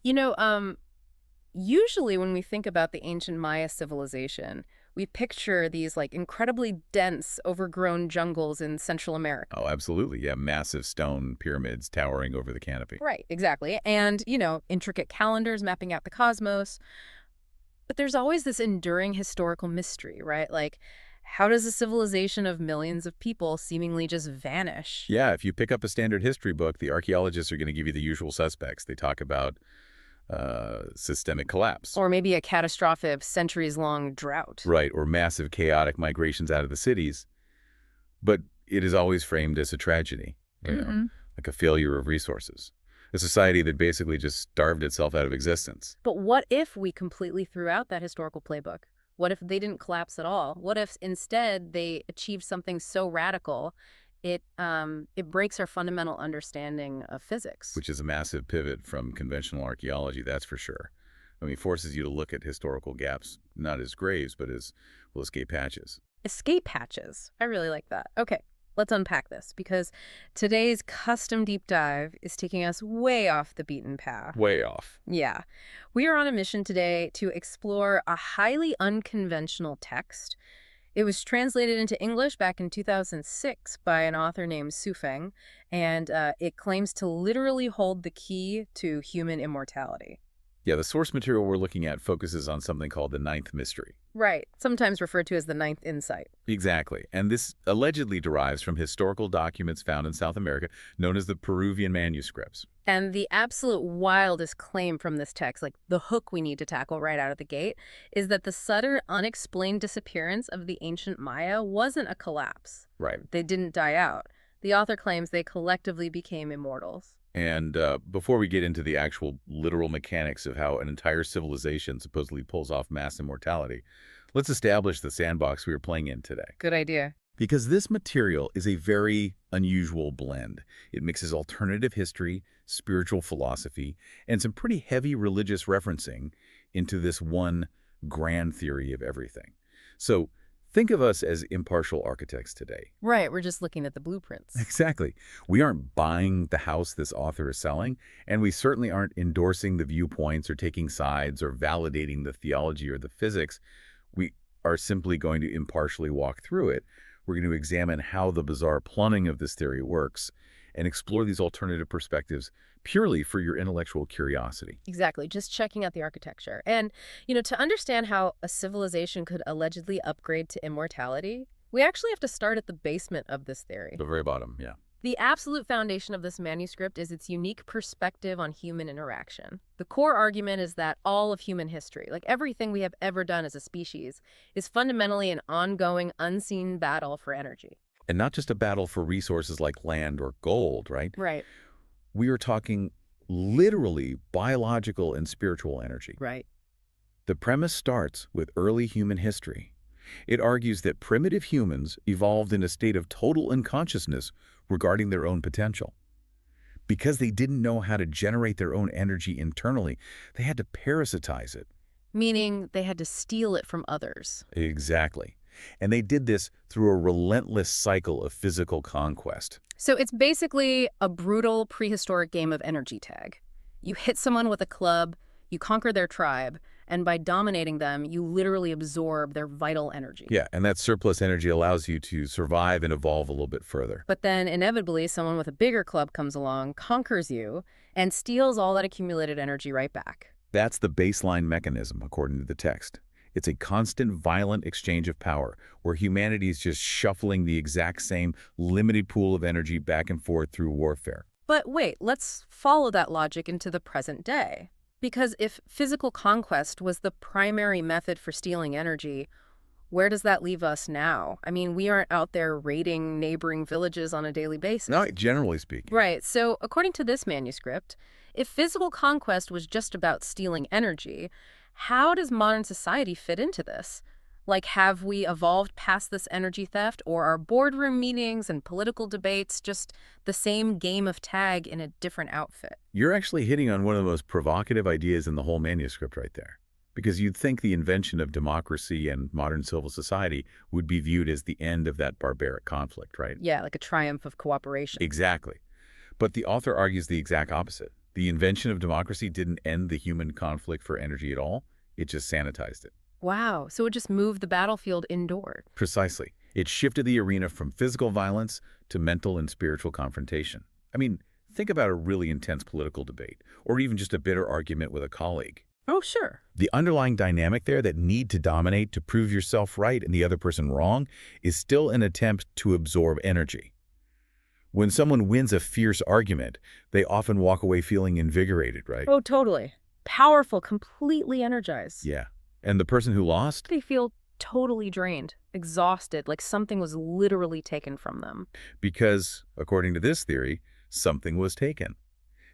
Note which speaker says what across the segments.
Speaker 1: You know, usually when we think about the ancient Maya civilization, we picture these like incredibly dense, overgrown jungles in Central America.
Speaker 2: Oh, absolutely. Yeah, massive stone pyramids towering over the canopy.
Speaker 1: Right, exactly. And, intricate calendars mapping out the cosmos. But there's always this enduring historical mystery, right? Like, how does a civilization of millions of people seemingly just vanish?
Speaker 2: Yeah, if you pick up a standard history book, the archaeologists are going to give you the usual suspects. They talk about systemic collapse,
Speaker 1: Or maybe a catastrophic, centuries-long drought.
Speaker 2: right, or massive chaotic migrations out of the cities. But it is always framed as a tragedy,
Speaker 1: Hmm.
Speaker 2: like a failure of resources. A society that basically just starved itself out of existence.
Speaker 1: But what if we completely threw out that historical playbook? What if they didn't collapse at all? What if instead they achieved something so radical it breaks our fundamental understanding of physics?
Speaker 2: Which is a massive pivot from conventional archaeology, that's for sure. I mean, forces you to look at historical gaps, not as graves, but as, well, escape hatches.
Speaker 1: Escape hatches. I really like that. Okay, let's unpack this because today's custom deep dive is taking us way off the beaten path.
Speaker 2: Way off.
Speaker 1: Yeah. We are on a mission today to explore a highly unconventional text. It was translated into English back in 2006 by an author named Su Feng, and it claims to literally hold the key to human immortality.
Speaker 2: Yeah, the source material we're looking at focuses on something called the ninth mystery.
Speaker 1: Right, sometimes referred to as the ninth insight.
Speaker 2: Exactly. And this allegedly derives from historical documents found in South America known as the Peruvian manuscripts.
Speaker 1: And the absolute wildest claim from this text, like the hook we need to tackle right out of the gate, is that the sudden, unexplained disappearance of the ancient Maya wasn't a collapse.
Speaker 2: Right.
Speaker 1: They didn't die out. The author claims they collectively became immortals.
Speaker 2: And before we get into the actual literal mechanics of how an entire civilization supposedly pulls off mass immortality, let's establish the sandbox we are playing in today.
Speaker 1: Good idea.
Speaker 2: Because this material is a very unusual blend. It mixes alternative history, spiritual philosophy, and some pretty heavy religious referencing into this one grand theory of everything. So think of us as impartial architects today.
Speaker 1: Right, we're just looking at the blueprints.
Speaker 2: Exactly. We aren't buying the house this author is selling, and we certainly aren't endorsing the viewpoints or taking sides or validating the theology or the physics. We are simply going to impartially walk through it. We're going to examine how the bizarre plumbing of this theory works and explore these alternative perspectives purely for your intellectual curiosity.
Speaker 1: Exactly, just checking out the architecture. And, to understand how a civilization could allegedly upgrade to immortality, we actually have to start at the basement of this theory.
Speaker 2: The very bottom, yeah.
Speaker 1: The absolute foundation of this manuscript is its unique perspective on human interaction. The core argument is that all of human history, like everything we have ever done as a species, is fundamentally an ongoing, unseen battle for energy.
Speaker 2: And not just a battle for resources like land or gold, right?
Speaker 1: Right.
Speaker 2: We are talking literally biological and spiritual energy.
Speaker 1: Right.
Speaker 2: The premise starts with early human history. It argues that primitive humans evolved in a state of total unconsciousness regarding their own potential. Because they didn't know how to generate their own energy internally, they had to parasitize it.
Speaker 1: Meaning they had to steal it from others.
Speaker 2: Exactly. And they did this through a relentless cycle of physical conquest.
Speaker 1: So it's basically a brutal prehistoric game of energy tag. You hit someone with a club, you conquer their tribe, and by dominating them, you literally absorb their vital energy.
Speaker 2: Yeah, and that surplus energy allows you to survive and evolve a little bit further.
Speaker 1: But then inevitably, someone with a bigger club comes along, conquers you, and steals all that accumulated energy right back.
Speaker 2: That's the baseline mechanism, according to the text. It's a constant, violent exchange of power, where humanity is just shuffling the exact same limited pool of energy back and forth through warfare.
Speaker 1: But wait, let's follow that logic into the present day. Because if physical conquest was the primary method for stealing energy, where does that leave us now? I mean, we aren't out there raiding neighboring villages on a daily basis.
Speaker 2: No, generally speaking.
Speaker 1: Right. So according to this manuscript, if physical conquest was just about stealing energy, how does modern society fit into this? Like, have we evolved past this energy theft, or are boardroom meetings and political debates just the same game of tag in a different outfit?
Speaker 2: You're actually hitting on one of the most provocative ideas in the whole manuscript right there. Because you'd think the invention of democracy and modern civil society would be viewed as the end of that barbaric conflict, right?
Speaker 1: Yeah, like a triumph of cooperation.
Speaker 2: Exactly. But the author argues the exact opposite. The invention of democracy didn't end the human conflict for energy at all. It just sanitized it.
Speaker 1: Wow, so it just moved the battlefield indoor.
Speaker 2: Precisely. It shifted the arena from physical violence to mental and spiritual confrontation. I mean, think about a really intense political debate, or even just a bitter argument with a colleague.
Speaker 1: Oh, sure.
Speaker 2: The underlying dynamic there, that need to dominate to prove yourself right and the other person wrong, is still an attempt to absorb energy. When someone wins a fierce argument, they often walk away feeling invigorated, right?
Speaker 1: Oh, totally. Powerful, completely energized.
Speaker 2: Yeah. And the person who lost?
Speaker 1: They feel totally drained, exhausted, like something was literally taken from them.
Speaker 2: Because, according to this theory, something was taken.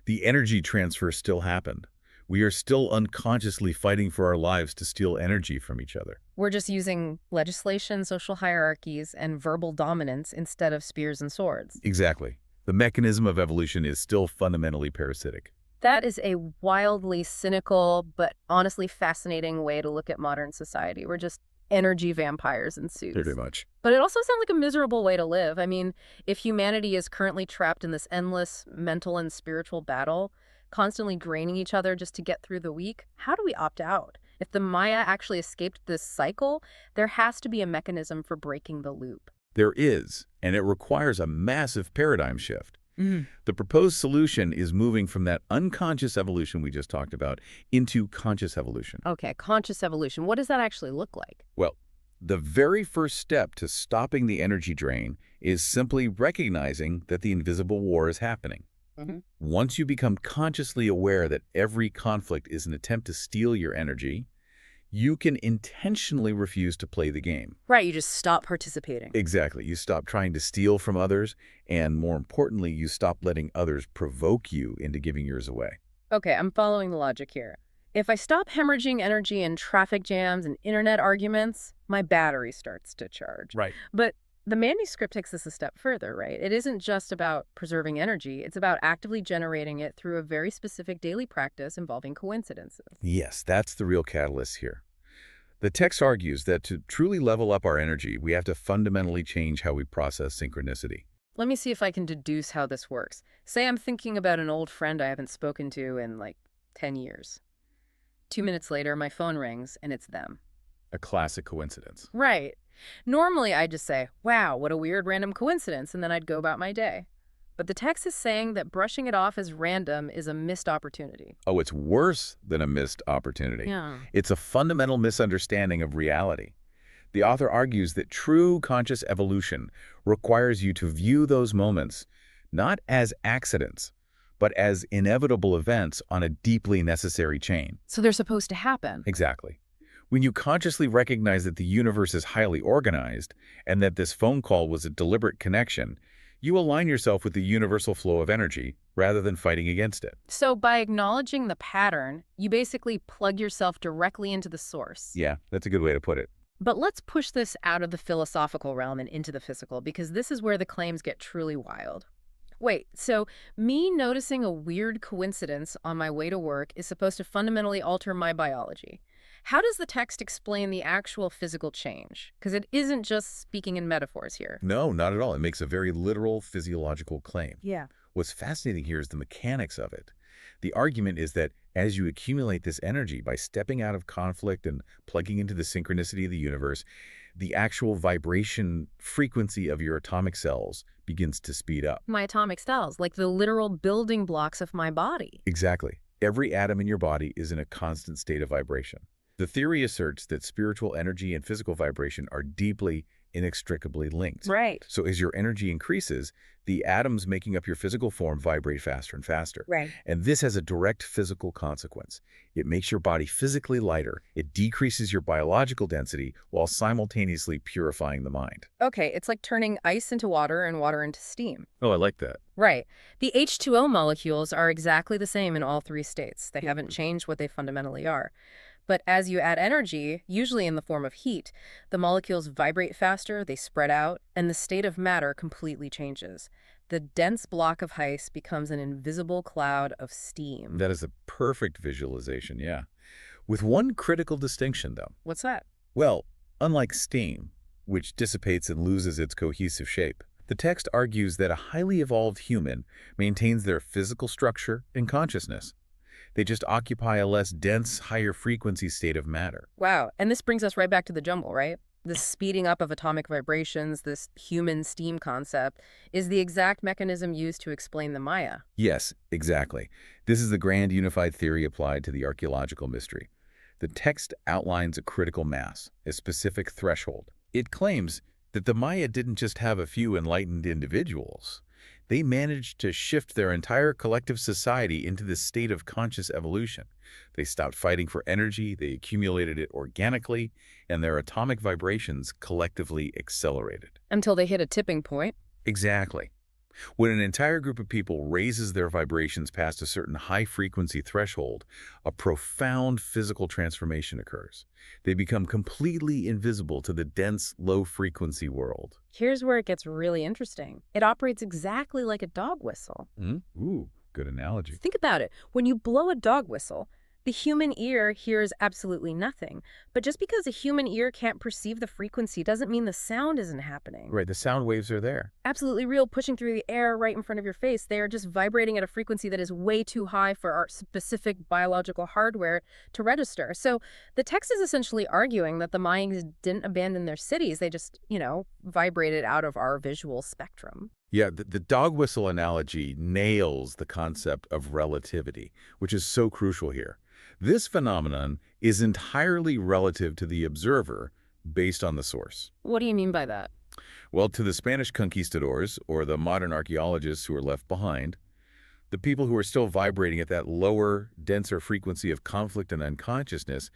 Speaker 2: The energy transfer still happened. We are still unconsciously fighting for our lives to steal energy from each other.
Speaker 1: We're just using legislation, social hierarchies, and verbal dominance instead of spears and swords.
Speaker 2: Exactly. The mechanism of evolution is still fundamentally parasitic.
Speaker 1: That is a wildly cynical, but honestly fascinating way to look at modern society. We're just energy vampires in suits.
Speaker 2: Pretty much.
Speaker 1: But it also sounds like a miserable way to live. I mean, if humanity is currently trapped in this endless mental and spiritual battle, constantly draining each other just to get through the week, how do we opt out? If the Maya actually escaped this cycle, there has to be a mechanism for breaking the loop.
Speaker 2: There is, and it requires a massive paradigm shift.
Speaker 1: Mm.
Speaker 2: The proposed solution is moving from that unconscious evolution we just talked about into conscious evolution.
Speaker 1: Okay, conscious evolution. What does that actually look like?
Speaker 2: Well, the very first step to stopping the energy drain is simply recognizing that the invisible war is happening. Once you become consciously aware that every conflict is an attempt to steal your energy, you can intentionally refuse to play the game.
Speaker 1: Right, you just stop participating.
Speaker 2: Exactly. You stop trying to steal from others, and more importantly, you stop letting others provoke you into giving yours away.
Speaker 1: Okay, I'm following the logic here. If I stop hemorrhaging energy in traffic jams and internet arguments, my battery starts to charge.
Speaker 2: Right.
Speaker 1: But the manuscript takes this a step further, right? It isn't just about preserving energy. It's about actively generating it through a very specific daily practice involving coincidences.
Speaker 2: Yes, that's the real catalyst here. The text argues that to truly level up our energy, we have to fundamentally change how we process synchronicity.
Speaker 1: Let me see if I can deduce how this works. Say I'm thinking about an old friend I haven't spoken to in like 10 years. 2 minutes later, my phone rings and it's them.
Speaker 2: A classic coincidence.
Speaker 1: Right. Normally, I'd just say, wow, what a weird random coincidence, and then I'd go about my day. But the text is saying that brushing it off as random is a missed opportunity.
Speaker 2: Oh, it's worse than a missed opportunity.
Speaker 1: Yeah.
Speaker 2: It's a fundamental misunderstanding of reality. The author argues that true conscious evolution requires you to view those moments not as accidents, but as inevitable events on a deeply necessary chain.
Speaker 1: So they're supposed to happen.
Speaker 2: Exactly. When you consciously recognize that the universe is highly organized and that this phone call was a deliberate connection, you align yourself with the universal flow of energy rather than fighting against it.
Speaker 1: So by acknowledging the pattern, you basically plug yourself directly into the source.
Speaker 2: Yeah, that's a good way to put it.
Speaker 1: But let's push this out of the philosophical realm and into the physical, because this is where the claims get truly wild. Wait, so me noticing a weird coincidence on my way to work is supposed to fundamentally alter my biology. How does the text explain the actual physical change? Because it isn't just speaking in metaphors here.
Speaker 2: No, not at all. It makes a very literal physiological claim.
Speaker 1: Yeah.
Speaker 2: What's fascinating here is the mechanics of it. The argument is that as you accumulate this energy by stepping out of conflict and plugging into the synchronicity of the universe, the actual vibration frequency of your atomic cells begins to speed up.
Speaker 1: My atomic cells, like the literal building blocks of my body.
Speaker 2: Exactly. Every atom in your body is in a constant state of vibration. The theory asserts that spiritual energy and physical vibration are deeply, inextricably linked.
Speaker 1: Right.
Speaker 2: So as your energy increases, the atoms making up your physical form vibrate faster and faster.
Speaker 1: Right.
Speaker 2: And this has a direct physical consequence. It makes your body physically lighter. It decreases your biological density while simultaneously purifying the mind.
Speaker 1: Okay, it's like turning ice into water and water into steam.
Speaker 2: Oh, I like that.
Speaker 1: Right. The H2O molecules are exactly the same in all three states. They haven't changed what they fundamentally are. But as you add energy, usually in the form of heat, the molecules vibrate faster, they spread out, and the state of matter completely changes. The dense block of ice becomes an invisible cloud of steam.
Speaker 2: That is a perfect visualization, yeah. With one critical distinction, though.
Speaker 1: What's that?
Speaker 2: Well, unlike steam, which dissipates and loses its cohesive shape, The text argues that a highly evolved human maintains their physical structure and consciousness. They just occupy a less dense, higher frequency state of matter.
Speaker 1: Wow. And this brings us right back to the jumble, right? The speeding up of atomic vibrations, this human steam concept, is the exact mechanism used to explain the Maya.
Speaker 2: Yes, exactly. This is the grand unified theory applied to the archaeological mystery. The text outlines a critical mass, a specific threshold. It claims that the Maya didn't just have a few enlightened individuals. They managed to shift their entire collective society into this state of conscious evolution. They stopped fighting for energy, they accumulated it organically, and their atomic vibrations collectively accelerated.
Speaker 1: Until they hit a tipping point.
Speaker 2: Exactly. When an entire group of people raises their vibrations past a certain high-frequency threshold, a profound physical transformation occurs. They become completely invisible to the dense, low-frequency world.
Speaker 1: Here's where it gets really interesting. It operates exactly like a dog whistle.
Speaker 2: Ooh, good analogy.
Speaker 1: Think about it. When you blow a dog whistle, the human ear hears absolutely nothing. But just because a human ear can't perceive the frequency doesn't mean the sound isn't happening.
Speaker 2: Right, the sound waves are there.
Speaker 1: Absolutely real, pushing through the air right in front of your face. They are just vibrating at a frequency that is way too high for our specific biological hardware to register. So the text is essentially arguing that the Mayans didn't abandon their cities. They just, vibrated out of our visual spectrum.
Speaker 2: Yeah, the dog whistle analogy nails the concept of relativity, which is so crucial here. This phenomenon is entirely relative to the observer based on the source.
Speaker 1: What do you mean by that?
Speaker 2: Well, to the Spanish conquistadors, or the modern archaeologists who are left behind, the people who are still vibrating at that lower, denser frequency of conflict and unconsciousness,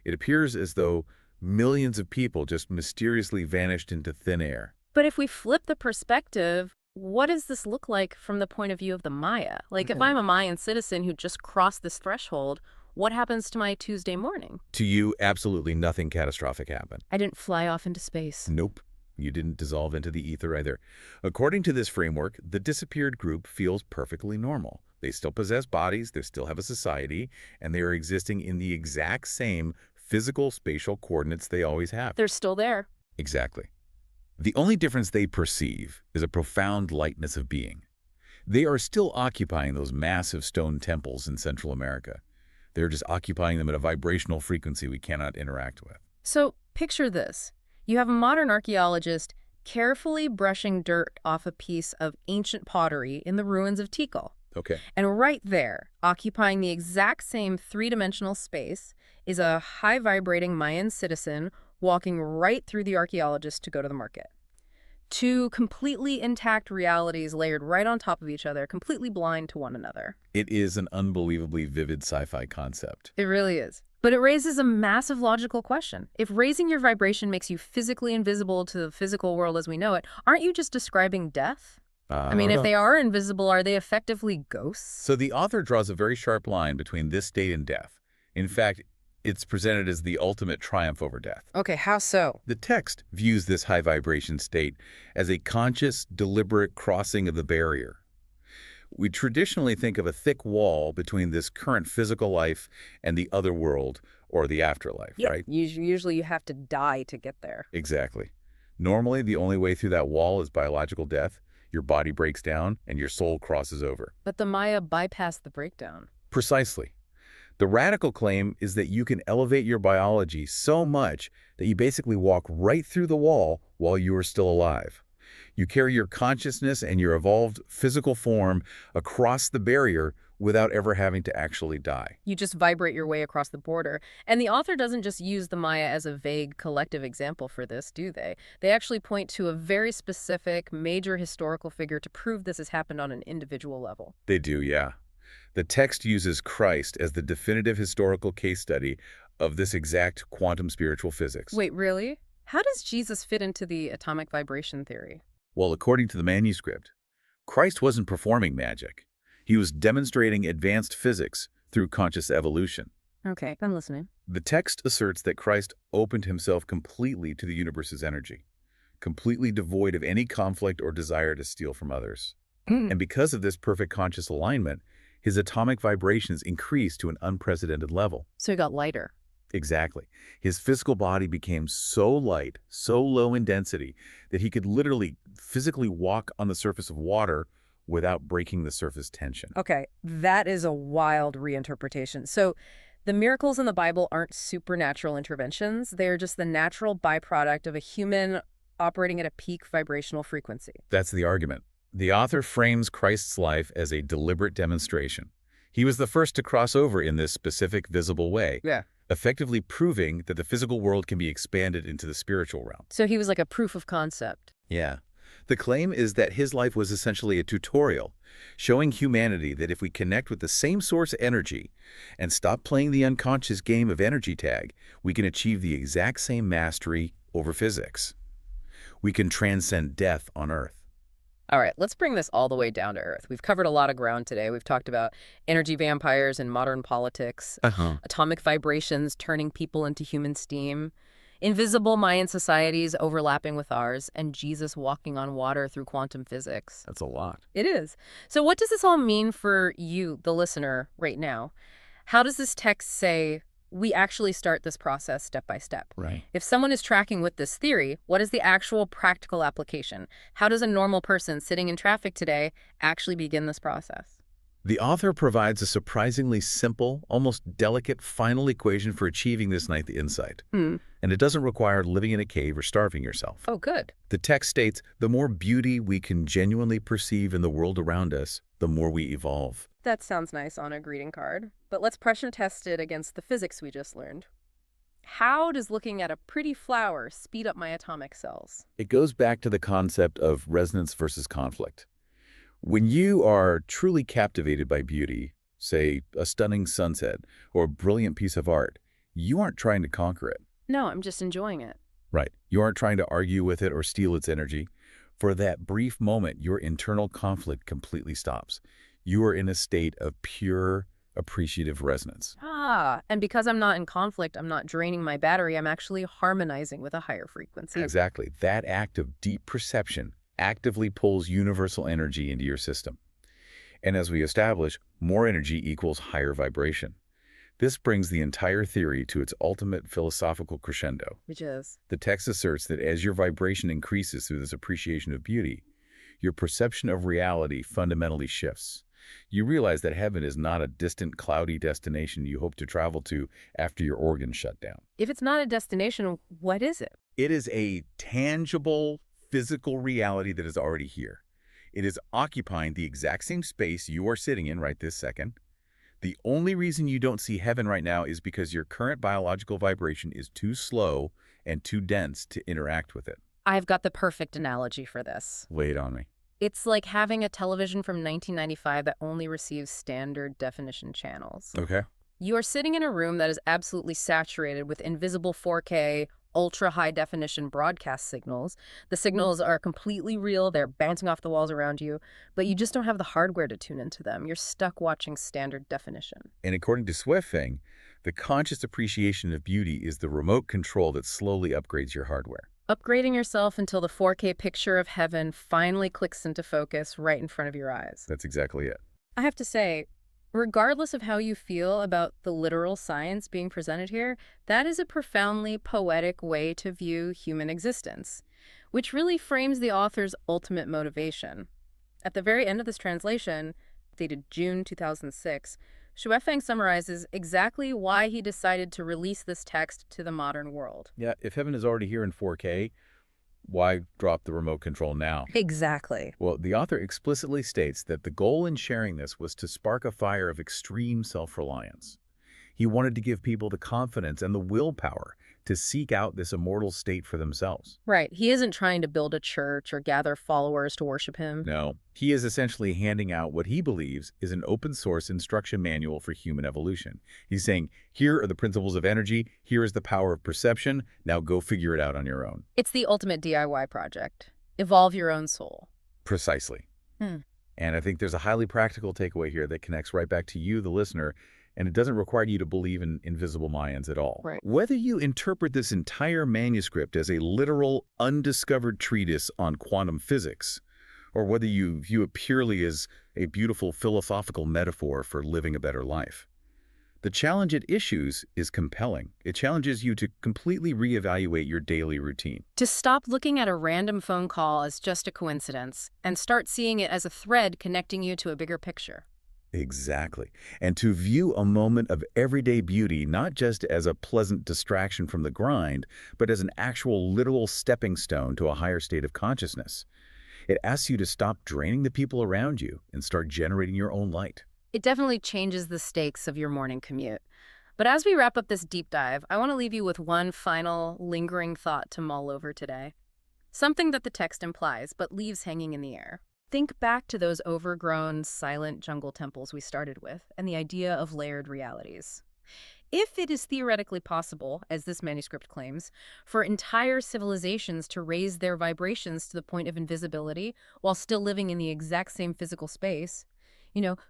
Speaker 2: it appears as though millions of people just mysteriously vanished into thin air.
Speaker 1: But if we flip the perspective, what does this look like from the point of view of the Maya? Like, if I'm a Mayan citizen who just crossed this threshold, what happens to my Tuesday morning?
Speaker 2: To you, absolutely nothing catastrophic happened.
Speaker 1: I didn't fly off into space.
Speaker 2: Nope. You didn't dissolve into the ether either. According to this framework, the disappeared group feels perfectly normal. They still possess bodies, they still have a society, and they are existing in the exact same physical spatial coordinates they always have.
Speaker 1: They're still there.
Speaker 2: Exactly. The only difference they perceive is a profound lightness of being. They are still occupying those massive stone temples in Central America. They're just occupying them at a vibrational frequency we cannot interact with.
Speaker 1: So picture this. You have a modern archaeologist carefully brushing dirt off a piece of ancient pottery in the ruins of Tikal.
Speaker 2: Okay.
Speaker 1: And right there, occupying the exact same three-dimensional space, is a high-vibrating Mayan citizen walking right through the archaeologist to go to the market. Two completely intact realities layered right on top of each other, completely blind to one another.
Speaker 2: It is an unbelievably vivid sci-fi concept.
Speaker 1: It really is. But it raises a massive logical question. If raising your vibration makes you physically invisible to the physical world as we know it, aren't you just describing death? I mean, if they are invisible, are they effectively ghosts?
Speaker 2: So the author draws a very sharp line between this state and death. In fact, it's presented as the ultimate triumph over death.
Speaker 1: Okay, how so?
Speaker 2: The text views this high vibration state as a conscious, deliberate crossing of the barrier. We traditionally think of a thick wall between this current physical life and the other world, or the afterlife, right?
Speaker 1: Usually you have to die to get there.
Speaker 2: Exactly. Normally, the only way through that wall is biological death. Your body breaks down and your soul crosses over.
Speaker 1: But the Maya bypassed the breakdown.
Speaker 2: Precisely. The radical claim is that you can elevate your biology so much that you basically walk right through the wall while you are still alive. You carry your consciousness and your evolved physical form across the barrier without ever having to actually die.
Speaker 1: You just vibrate your way across the border. And the author doesn't just use the Maya as a vague collective example for this, do they? They actually point to a very specific, major historical figure to prove this has happened on an individual level.
Speaker 2: They do, yeah. The text uses Christ as the definitive historical case study of this exact quantum spiritual physics.
Speaker 1: Wait, really? How does Jesus fit into the atomic vibration theory?
Speaker 2: Well, according to the manuscript, Christ wasn't performing magic. He was demonstrating advanced physics through conscious evolution.
Speaker 1: Okay, I'm listening.
Speaker 2: The text asserts that Christ opened himself completely to the universe's energy, completely devoid of any conflict or desire to steal from others. And because of this perfect conscious alignment, his atomic vibrations increased to an unprecedented level.
Speaker 1: So he got lighter.
Speaker 2: Exactly. His physical body became so light, so low in density, that he could literally physically walk on the surface of water without breaking the surface tension.
Speaker 1: Okay, that is a wild reinterpretation. So the miracles in the Bible aren't supernatural interventions. They're just the natural byproduct of a human operating at a peak vibrational frequency.
Speaker 2: That's the argument. The author frames Christ's life as a deliberate demonstration. He was the first to cross over in this specific, visible way,
Speaker 1: Yeah.
Speaker 2: effectively proving that the physical world can be expanded into the spiritual realm.
Speaker 1: So he was like a proof of concept.
Speaker 2: Yeah. The claim is that his life was essentially a tutorial, showing humanity that if we connect with the same source energy and stop playing the unconscious game of energy tag, we can achieve the exact same mastery over physics. We can transcend death on Earth.
Speaker 1: All right, let's bring this all the way down to earth. We've covered a lot of ground today. We've talked about energy vampires and modern politics,
Speaker 2: Uh-huh.
Speaker 1: atomic vibrations turning people into human steam, invisible Mayan societies overlapping with ours, and Jesus walking on water through quantum physics.
Speaker 2: That's a lot.
Speaker 1: It is. So what does this all mean for you, the listener, right now? How does this text say we actually start this process step by step?
Speaker 2: Right.
Speaker 1: If someone is tracking with this theory, what is the actual practical application? How does a normal person sitting in traffic today actually begin this process?
Speaker 2: The author provides a surprisingly simple, almost delicate final equation for achieving this ninth insight. And it doesn't require living in a cave or starving yourself.
Speaker 1: Oh, good.
Speaker 2: The text states, the more beauty we can genuinely perceive in the world around us, the more we evolve.
Speaker 1: That sounds nice on a greeting card, but let's pressure test it against the physics we just learned. How does looking at a pretty flower speed up my atomic cells?
Speaker 2: It goes back to the concept of resonance versus conflict. When you are truly captivated by beauty, say a stunning sunset or a brilliant piece of art, you aren't trying to conquer it.
Speaker 1: No, I'm just enjoying it.
Speaker 2: Right. You aren't trying to argue with it or steal its energy. For that brief moment, your internal conflict completely stops. You are in a state of pure, appreciative resonance.
Speaker 1: And because I'm not in conflict, I'm not draining my battery, I'm actually harmonizing with a higher frequency.
Speaker 2: Exactly. That act of deep perception actively pulls universal energy into your system. And as we establish, more energy equals higher vibration. This brings the entire theory to its ultimate philosophical crescendo.
Speaker 1: Which is?
Speaker 2: The text asserts that as your vibration increases through this appreciation of beauty, your perception of reality fundamentally shifts. You realize that heaven is not a distant, cloudy destination you hope to travel to after your organs shut down.
Speaker 1: If it's not a destination, what is it?
Speaker 2: It is a tangible, physical reality that is already here. It is occupying the exact same space you are sitting in right this second. The only reason you don't see heaven right now is because your current biological vibration is too slow and too dense to interact with it.
Speaker 1: I've got the perfect analogy for this.
Speaker 2: Lay it on me.
Speaker 1: It's like having a television from 1995 that only receives standard definition channels.
Speaker 2: Okay.
Speaker 1: You are sitting in a room that is absolutely saturated with invisible 4K, ultra-high definition broadcast signals. The signals are completely real. They're bouncing off the walls around you, but you just don't have the hardware to tune into them. You're stuck watching standard definition.
Speaker 2: And according to Swifting, the conscious appreciation of beauty is the remote control that slowly upgrades your hardware.
Speaker 1: Upgrading yourself until the 4K picture of heaven finally clicks into focus right in front of your eyes.
Speaker 2: That's exactly it.
Speaker 1: I have to say, regardless of how you feel about the literal science being presented here, that is a profoundly poetic way to view human existence, which really frames the author's ultimate motivation. At the very end of this translation, dated June 2006, Shuefeng summarizes exactly why he decided to release this text to the modern world.
Speaker 2: Yeah, if heaven is already here in 4K, why drop the remote control now?
Speaker 1: Exactly.
Speaker 2: Well, the author explicitly states that the goal in sharing this was to spark a fire of extreme self-reliance. He wanted to give people the confidence and the willpower to seek out this immortal state for themselves.
Speaker 1: Right. He isn't trying to build a church or gather followers to worship him.
Speaker 2: No, he is essentially handing out what he believes is an open-source instruction manual for human evolution. He's saying, here are the principles of energy, here is the power of perception, now go figure it out on your own.
Speaker 1: It's the ultimate DIY project. Evolve your own soul.
Speaker 2: Precisely. And I think there's a highly practical takeaway here that connects right back to you, the listener, and it doesn't require you to believe in invisible Mayans at all.
Speaker 1: Right.
Speaker 2: Whether you interpret this entire manuscript as a literal, undiscovered treatise on quantum physics, or whether you view it purely as a beautiful philosophical metaphor for living a better life, The challenge it issues is compelling. It challenges you to completely reevaluate your daily routine.
Speaker 1: To stop looking at a random phone call as just a coincidence and start seeing it as a thread connecting you to a bigger picture.
Speaker 2: Exactly. And to view a moment of everyday beauty not just as a pleasant distraction from the grind, but as an actual literal stepping stone to a higher state of consciousness. It asks you to stop draining the people around you and start generating your own light.
Speaker 1: It definitely changes the stakes of your morning commute. But as we wrap up this deep dive, I want to leave you with one final, lingering thought to mull over today. Something that the text implies, but leaves hanging in the air. Think back to those overgrown, silent jungle temples we started with, and the idea of layered realities. If it is theoretically possible, as this manuscript claims, for entire civilizations to raise their vibrations to the point of invisibility while still living in the exact same physical space,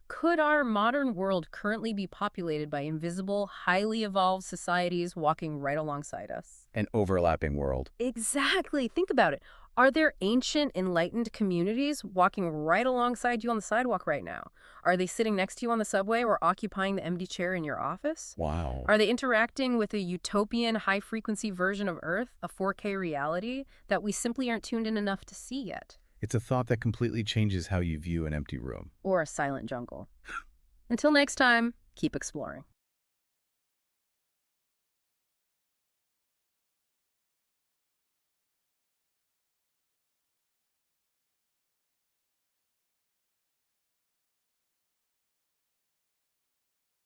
Speaker 1: could our modern world currently be populated by invisible, highly evolved societies walking right alongside us?
Speaker 2: An overlapping world.
Speaker 1: Exactly. Think about it. Are there ancient, enlightened communities walking right alongside you on the sidewalk right now? Are they sitting next to you on the subway or occupying the empty chair in your office?
Speaker 2: Wow.
Speaker 1: Are they interacting with a utopian, high-frequency version of Earth, a 4K reality that we simply aren't tuned in enough to see yet?
Speaker 2: It's a thought that completely changes how you view an empty room.
Speaker 1: Or a silent jungle? Until next time, keep exploring.